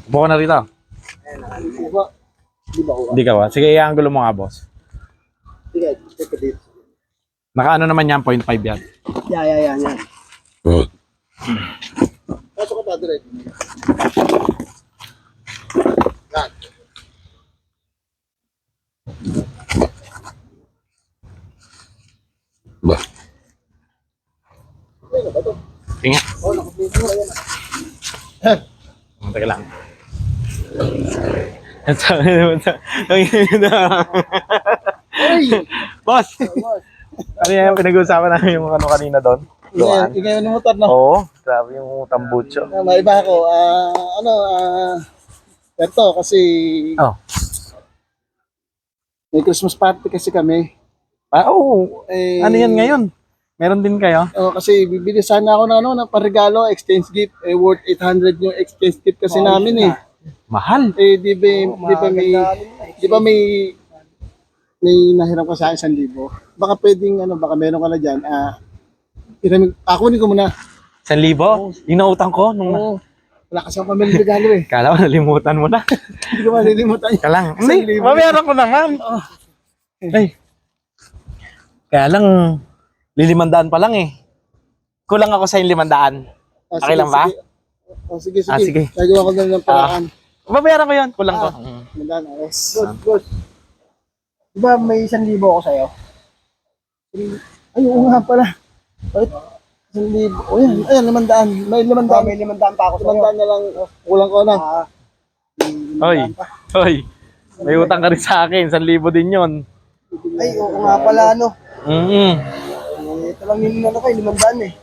Upo ka na rito. Hindi ka ba? Sige, i-angulo mo nga, boss. Sige, ito dito. Naka ano naman yan, 0.5 yan. Yan. Pasok ka pa, direct. Yan. Ba? Ano ba ito? Tingnan. Oh, nakaplito na yan. Teka lang. Boss! Ano yan yung pinag-uusapan namin yung ano kanina doon? Luan? Ikaw yung motor, no? Oo, grabe yung tambucho. May iba ako. Ito, kasi Oh. may Christmas party kasi kami. Ah, oo. Eh, Ano yan ngayon? Meron din kayo? Kasi bibili sana ako ng parigalo, exchange gift. Worth 800 yung exchange gift kasi namin eh. Mahal. Di ba may nahiram ka sa akin 1,000. Baka pwedeng baka meron ka na diyan. Kunin ko muna. 1,000? Yung nautang ko nung... Oo. Wala kasi akong pamilya regalo eh. Kala ko nalimutan mo na. Hindi ko malilimutan. Kaya lang. Hindi, Hindi, mameron ko na nga. Ay. Kaya lang, 500 pa lang eh. Kulang ako sa 500. Okay lang ba? Sige. Sige. Nagawa ko na ng paraan. Mabayaran ko yun. Kulang ko. Maganda. Yes. Good. Di ba may 1,000 ako sa'yo? Ay, oo nga pala. Bakit? 1,000. O yan, ayan, 500. May 500. May 500 pa ako sa'yo. 500 na lang. Kulang ko na. Hoy. May utang ka rin sa akin. 1,000 din yun. Ay, oo nga pala, ito lang yung kay 500 eh.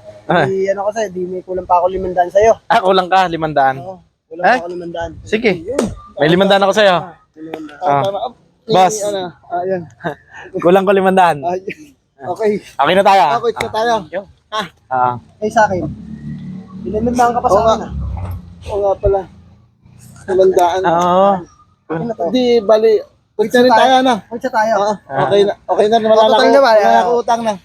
Ko sa'yo, di may kulang pa ako 500 sa'yo. Ah, kulang ka. 500. Oo, kulang pa ako 500. Sige. May 500 ako sa'yo. Boss. Ayan. Kulang ko 500. Okay. Okay na tayo. Okay na tayo. Ay, sa akin. 500 ka pa sa akin. Oo nga pala. 500. Oo. Hindi, bali. Pagka rin tayo na. Pagka tayo. Okay na. Okay na. Wala ko utang na.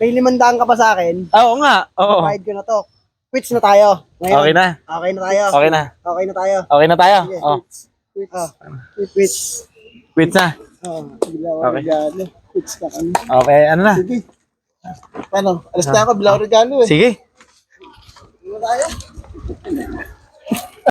May 500 ka pa sa akin. Oo nga. Oo. Bayad ko na to. Quits na tayo. Ngayon. Okay na. Okay na tayo. Okay na. Okay na tayo. Okay na tayo. Sige. Oh. Quits. Quit na. Okay. Quits na kami. Okay, ano na? Sige. Paano? Alas na ako, bilang regalo eh. Sige. Ano tayo?